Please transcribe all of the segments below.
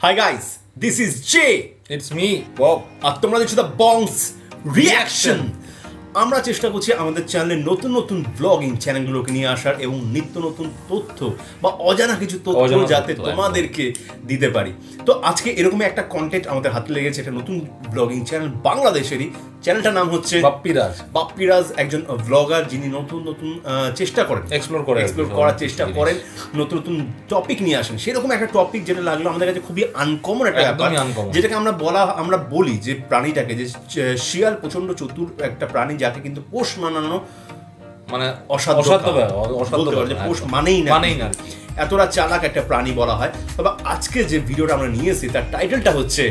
Hi guys, this is Jay. It's me, Bob. আর তোমরা দেখছো the বংস reaction. আমরা চেষ্টা করছি আমাদের চ্যানেলে নতুন নতুন ব্লগিং চ্যানেলগুলোকে নিয়ে আসার এবং নিত্য নতুন তথ্য বা অজানা কিছু তথ্য যাতে তোমাদেরকে দিতে পারি। তো আজকে এরকমই একটা কন্টেন্ট আমাদের হাতে লেগেছে, একটা নতুন ব্লগিং চ্যানেল বাংলাদেশেরই। চ্যানেলটার নাম হচ্ছে বাপ্পি রাজ, একজন ব্লগার যিনি নতুন নতুন চেষ্টা করেন, এক্সপ্লোর করার চেষ্টা করেন, নতুন নতুন টপিক নিয়ে আসেন। সেরকম একটা টপিক যেটা লাগলো আমাদের কাছে খুবই আনকমন একটা ব্যাপার, যেটাকে আমরা বলি যে প্রাণীটাকে, যে শিয়াল প্রচন্ড চতুর একটা প্রাণী, যাকে কিন্তু পোষ মানানো মানে অসাধ্য, পোষ মানেই না, এতটা চালাক একটা প্রাণী বলা হয়। তবে আজকে যে ভিডিওটা আমরা নিয়ে এসেছি তার টাইটেলটা হচ্ছে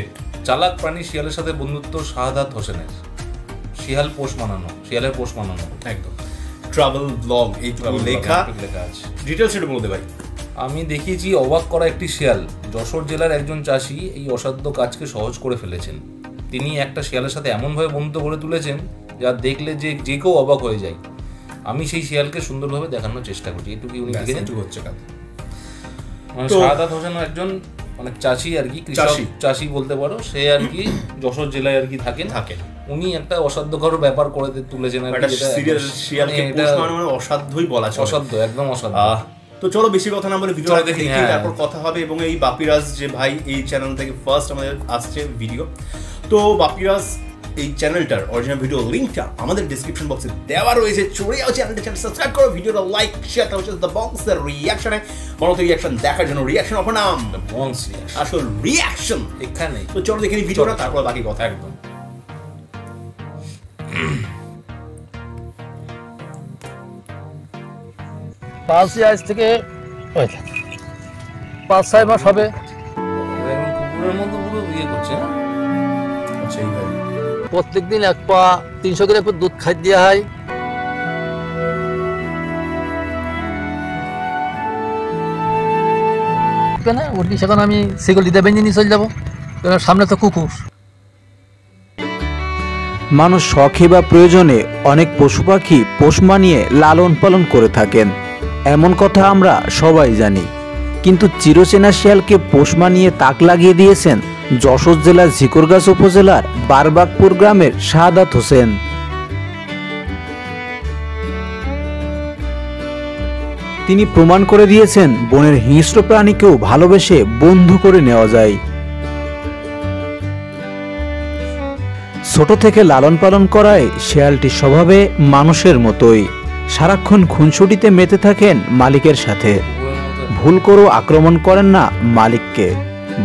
চালাক প্রাণী শিয়ালের সাথে বন্ধুত্ব শাহাদাত হোসেনের। শিয়ালের পোষ মানানো একদম ট্রাভেল ব্লগ, এই লেখা আছে। ডিটেইলস এটা বলতে ভাই। আমি দেখিয়েছি অবাক করা একটি শিয়াল। যশোর জেলার একজন চাষি এই অসাধ্য কাজকে সহজ করে ফেলেছেন। তিনি একটা শিয়ালের সাথে এমনভাবে বন্ধুত্ব গড়ে তুলেছেন যা দেখলে যে কেউ অবাক হয়ে যায়। আমি সেই শিয়ালকে সুন্দরভাবে দেখানোর চেষ্টা করছি, এটুকুই উনি দেখেছেন হচ্ছে কাজ। মানে শাহাদাত হোসেন একজন মানে চাষি আর কি, চাষি বলতে পারো। সে আর কি যশোর জেলায় আর কি থাকেন। উনি একটা অসাধ্যকর ব্যাপার করে তুলেছেন আর কি, অসাধ্যই বলা যায়, অসাধ্য, একদম অসাধ্য। তো চলো বেশি কথা না বলে ভিডিওটা দেখি, তারপর কথা হবে। এবং এই বাপ্পি রাজ যে ভাই, এই চ্যানেল থেকে ফার্স্ট আমাদের আসছে ভিডিও। তো বাপ্পি রাজ এই চ্যানেলটার অরিজিনাল ভিডিও লিঙ্কটা আমাদের ডেসক্রিপশন বক্সে দেওয়া রয়েছে। চলে যাও চ্যানেল সাবস্ক্রাইব করো, ভিডিওটা লাইক শেয়ার করো। দ্য বংস দ্য রিয়াকশনে মনত রিয়াকশন দেখার জন্য রিয়াকশন অফ নাম দ্য বংস আসল রিয়াকশন এখানে। তো চলো দেখে নিই ভিডিওটা, তারপর বাকি কথা। একদম আজ থেকে 5-6 মাস হবে। প্রত্যেকদিন 1 পা 300 গ্রাম দুধ খাই দেওয়া হয়। কেন ওটি সেখানে আমি সেগুলিতে বেঁধে নিয়ে চলে যাবো, সামনে তো কুকুর। মানুষ শখে বা প্রয়োজনে অনেক পশু পাখি পোষ মানিয়ে লালন পালন করে থাকেন, এমন কথা আমরা সবাই জানি। কিন্তু চিরচেনা শিয়ালকে পোষ মানিয়ে তাক লাগিয়ে দিয়েছেন যশোর জেলার ঝিকরগাছ উপজেলার বারবাগপুর গ্রামের শাহাদাত হোসেন। তিনি প্রমাণ করে দিয়েছেন বনের হিংস্র প্রাণীকেও ভালোবেসে বন্ধু করে নেওয়া যায়। ছোট থেকে লালন পালন করায় শিয়ালটি স্বভাবে মানুষের মতোই, সারাক্ষণ খুনসুটিতে মেতে থাকেন মালিকের সাথে। ভুল করেও আক্রমণ করেন না মালিককে,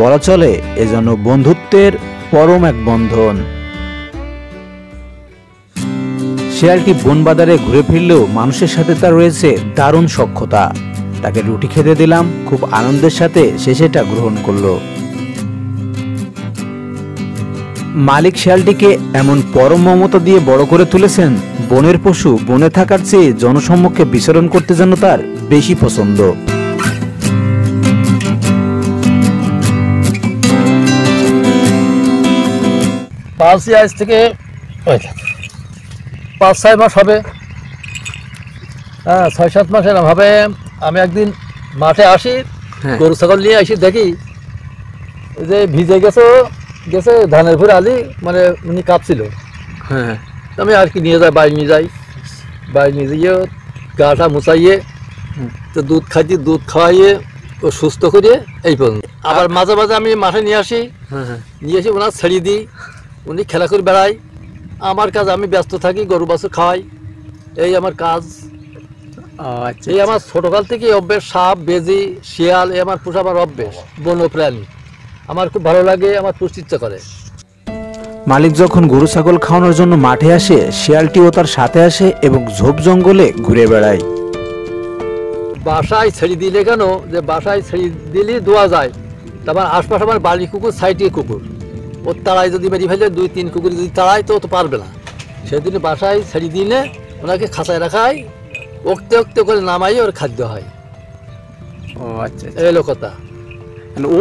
বলা চলে এজন্য বন্ধুত্বের পরম এক বন্ধন। শিয়ালটি বন বাজারে ঘুরে ফিরলেও মানুষের সাথে তার রয়েছে দারুণ সখ্যতা। তাকে রুটি খেতে দিলাম, খুব আনন্দের সাথে সে সেটা গ্রহণ করলো। মালিক শিয়ালটিকে এমন পরম মমতা দিয়ে বড় করে তুলেছেন, বনের পশু বনে থাকার চেয়ে জনসম্মুখে বিচরণ করতে যেন তার বেশি পছন্দ। আজ থেকে 5-6 মাস হবে। 6-7 মাস এরকম হবে। আমি একদিন মাঠে আসি, গরু ছাগল নিয়ে আসি, দেখি যে ভিজে গেছে ধানের ভুঁড়ি আলি, মানে উনি কাঁপছিল। আমি আর কি নিয়ে বাড়ি নিয়ে যাই, বাড়ি নিয়ে গিয়ে গাটা মুছাইয়ে তো দুধ খাওয়াইয়ে ও সুস্থ করিয়ে এই পর্যন্ত। আবার মাঝে মাঝে আমি মাঠে নিয়ে আসি, ওনার ছেড়ে দিই, উনি খেলা করে বেড়াই। আমার কাজ, আমি ব্যস্ত থাকি, গরু বাছুর খাওয়াই, এই আমার কাজ। এই আমার ছোটকাল থেকে অভ্যেস। সাপ, বেজি, শিয়াল এই আমার পোষাবার অভ্যেস। বন্যপ্রাণী আমার খুব ভালো লাগে, আমার পুষ্টিচ্ছা করে। মালিক যখন গরু ছাগল খাওয়ানোর জন্য মাঠে আসে, শিয়ালটিও তার সাথে আসে এবং ঝোপ জঙ্গলে ঘুরে বেড়ায়। বাসায় ছেড়ে দিলে কেন, যে বাসায় ছেড়ে দিলে দোয়া যায়। তারপর আশপাশে আমার বাড়ি কুকুর, সাইডে কুকুর, ওর তাড়ায় যদি মেরে ফেলে 2-3 কুকুর যদি তাড়ায় তো পারবে না। সেদিন বাসায় ছেড়ে দিলে ওনাকে খাঁচায় রাখায়, ওকতে করে নামাই ওর খাদ্য হয়। এলো কথা।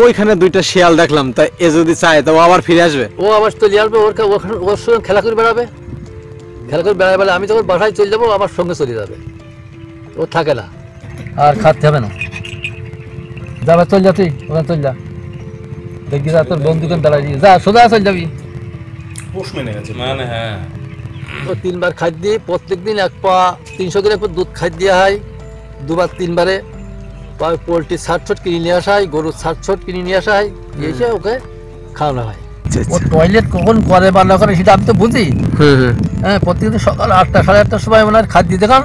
ওইখানে 2টা শিয়াল দেখলাম, তাই এ যদি চায় তো আবার ফিরে আসবে, ও আবার চলে আসবে, ওর সঙ্গে খেলা করে বেড়াবে। বলে আমি তখন বাসায় চলে যাবো, আমার সঙ্গে চলে যাবে, ও থাকে না। আর খাতে হবে না, যাবে চল যা, তুই ওখানে চল যা। দেখি যা তোর বন্ধুকে দাঁড়াই যা সোজা চল যাবি। পোষ মেনে গেছে মানে হ্যাঁ, ও 3 বার খাদ্য দিই, প্রত্যেকদিন 1 পা 300 গ্রাম করে দুধ খাদ্য দেওয়া হয়, 2 বার 3 বারে। পোলট্রি ছাট কিনে নিয়ে আসা হয়, গরুর ছাট কিনে নিয়ে আসা হয়, এসে ওকে খাওয়ানো হয়। ও টয়লেট কখন করে বা না করে সেটা আমি তো বুঝি। হ্যাঁ, প্রত্যেকদিন সকাল 8টা 8:30টার সময় ওনার খাদ্য দেখান,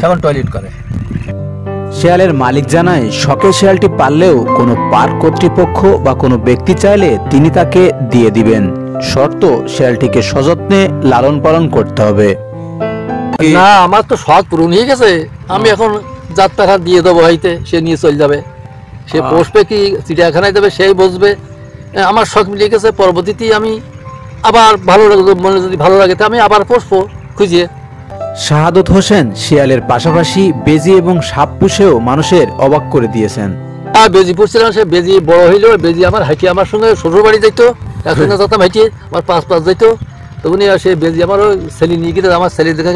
তখন টয়লেট করে। শেয়ালের মালিক জানায় শখের শেয়ালটি পাললেও কোনো পার্ক কর্তৃপক্ষ বা কোনো ব্যক্তি চাইলে তিনি তাকে দিয়ে দিবেন, শর্ত শেয়ালটিকে সযত্নে লালন পালন করতে হবে। না, আমার তো শখ পূরণ হয়ে গেছে, আমি এখন যাত্রা দিয়ে দেবো, হইতে সে নিয়ে চলে যাবে, সে বসবে কি চিড়িয়াখানায় যাবে সেই বসবে। আমার শখ মিলিয়ে গেছে, পরবর্তীতে আমি আবার ভালো মনে যদি ভালো লাগে তো আমি আবার পুষবো খুঁজিয়ে। শাহাদত হোসেন শিয়ালের পাশাপাশি বেজি এবং সাপ পুষেও মানুষের অবাক করে দিয়েছেন। বেজি পুষছিলাম, সে বেজি বড় হইলো, বেজি আমার হাঁটি আমার সঙ্গে শ্বশুর বাড়ি যাইতো, একসঙ্গে যেতাম হাঁটি, আমার পাঁচ যাইতো। তখন সে বেজি আমার ছেলে নিয়ে গিয়ে আমার ছেলে দেখে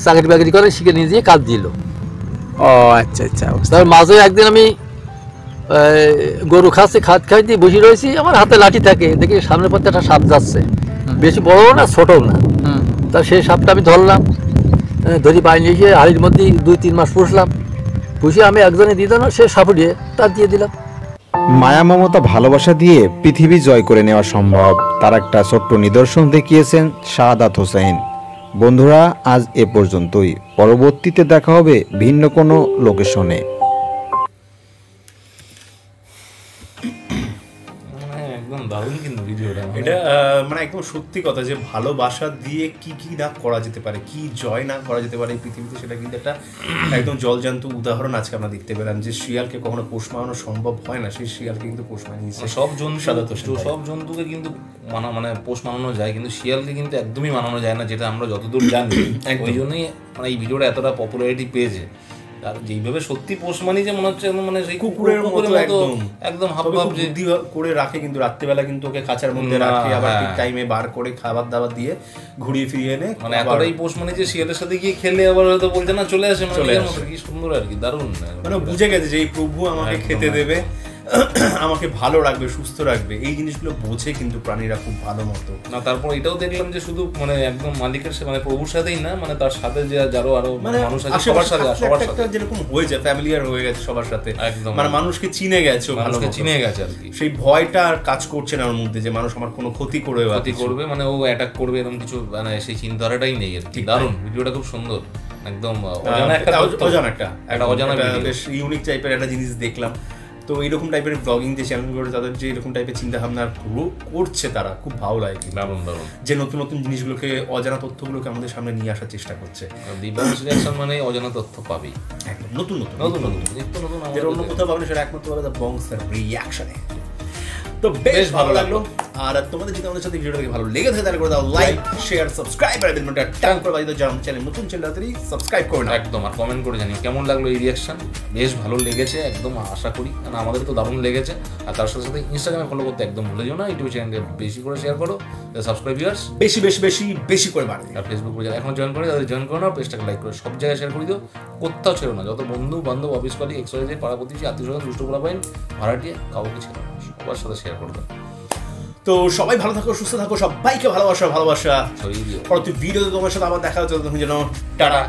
চাকরি বাকরি করে শিখে নিয়ে দিয়ে কাজ দিল। ও আচ্ছা আচ্ছা। তার মাঝে একদিন আমি গরু খাচ্ছে, খাই দিয়ে বসে রয়েছি, আমার হাতে লাঠি থাকে, দেখি সামনের পথে একটা সাপ যাচ্ছে, বেশি বড়ও না ছোটও না। তা সেই সাপটা আমি ধরলাম, ধরি বাইরে নিয়ে গিয়ে হাড়ির মধ্যে 2-3 মাস পুষলাম, পুষে আমি একজনে দিয়ে দিলাম, সে সাপ উঠিয়ে তার দিয়ে দিলাম। মায়া মমতা ভালোবাসা দিয়ে পৃথিবী জয় করে নেওয়া সম্ভব, তার একটা ছোট্ট নিদর্শন দেখিয়েছেন শাহাদাত হোসেন। বন্ধুরা, আজ এ পর্যন্তই, পরবর্তীতে দেখা হবে ভিন্ন কোনো লোকেশনে। একদম দারুণ কিন্তু ভিডিওটা, এটা মানে একদম সত্যি কথা যে ভালোবাসা দিয়ে কি কি না করা যেতে পারে, কি জয় না করা যেতে পারে এই পৃথিবীতে, সেটা কিন্তু একটা একদম জলজান্ত উদাহরণ আজকে আমরা দেখতে পেলাম। যে শিয়ালকে কখনো পোষ মানানো সম্ভব হয় না, সেই শিয়ালকে কিন্তু পোষ মানিয়েছে। সব জন্তুকে কিন্তু মানে পোষ মানানো যায়, কিন্তু শিয়ালকে কিন্তু একদমই মানানো যায় না, যেটা আমরা যতদূর জানি। ওই জন্যই মানে এই ভিডিওটা এতটা পপুলারিটি পেয়েছে। আর যেইভাবে সত্যি পোষ মানি, যে মনে হচ্ছে মানে সেই কুকুরের মতো একদম হাবভাব বুদ্ধি করে রাখে, কিন্তু রাত্রিবেলা কিন্তু ওকে খাঁচার মধ্যে রাখে, আবার ঠিক টাইমে বার করে খাবার দাবার দিয়ে ঘুরিয়ে ফিরিয়ে এনে মানে এতটাই পোষ মানি যে শিয়ালের সাথে গিয়ে খেলে আবার হয়তো বলছে না চলে আসে, মানে কি সুন্দর আর কি, দারুণ। মানে বুঝে গেছে যে এই প্রভু আমাকে খেতে দেবে, আমাকে ভালো রাখবে, সুস্থ রাখবে, এই জিনিসগুলো বোঝে কিন্তু প্রাণীরা খুব ভালো মতো। না, তারপর এটাও দেখলাম যে শুধু মানে একদম মালিকের মানে প্রভুর সাথেই না, মানে তার সাথে যে যারো আরো মানুষ আছে সবার সাথে যেরকম হয়ে যায়, ফ্যামিলিয়ার হয়ে গেছে সবার সাথে, একদম মানে মানুষকে চিনে গেছে, মানুষকে চিনে গেছে আর কি। সেই ভয়টা আর কাজ করছে না ওর মধ্যে যে মানুষ আমার কোনো ক্ষতি করবে, মানে ও অ্যাটাক করবে এরকম কিছু, মানে সেই চিন্তাধারাটাই নেই আর কি। দারুণ ভিডিওটা, খুব সুন্দর, একদম অজানা বেশ ইউনিক টাইপের একটা জিনিস দেখলাম। তো এইরকম টাইপের ব্লগিং যে চ্যানেলগুলো, তাদের যে এরকম টাইপের চিন্তা ভাবনা করছে, তারা খুব ভালো লাগে, দারুণ দারুণ, যে নতুন নতুন জিনিসগুলোকে, অজানা তথ্যগুলোকে আমাদের সামনে নিয়ে আসার চেষ্টা করছে। দিবাংশ রিয়াকশন মানে অজানা তথ্য পাবেই, একদম নতুন যেটা অন্য কোথাও পাবেন, সেটা একমাত্র দ্য বংস রিয়াকশনে। তো বেশ ভালো লাগলো। আর তোমাদের যদি আমাদের সাথে ভিডিওটা দেখে ভালো লেগে থাকে তাহলে করে দাও লাইক, শেয়ার, সাবস্ক্রাইব আর বেলটা টান করে বাজিয়ে দাও, যারা চ্যানেল নতুন চ্যানেলটাতে সাবস্ক্রাইব করে নাও একদম। আর কমেন্ট করে জানি কেমন লাগলো এই রিয়াকশন, বেশ ভালো লেগেছে একদম, আশা করি, কারণ আমাদের তো দারুণ লেগেছে। আর তার সাথে সাথে ইনস্টাগ্রামে ফলো করতে একদম ভুলে যেও না, ইউটিউব চ্যানেলকে বেশি করে শেয়ার করো, সাবস্ক্রাইবার্স বেশি করে বাড়ে। আর ফেসবুক পেজে এখন জয়েন করে, তাদের জয়েন করে নাও, পেজটাকে লাইক করে সব জায়গায় শেয়ার করে দিও, কোথাও ছেড়ো না। যত বন্ধু বান্ধব, অফিস কলিগ, এক্সওয়াইজেড, পাড়া প্রতিবেশী, আত্মীয় স্বজন, দুষ্ট পোলা পাইন, ভাড়াটিয়ে, কাউকে ছেড়ো না, সবার সাথে শেয়ার করবে। তো সবাই ভালো থাকো, সুস্থ থাকো, সবাইকে ভালোবাসা। পরবর্তী ভিডিওতে তোমার সাথে আবার দেখা হচ্ছে, তুমি যেন টাটা।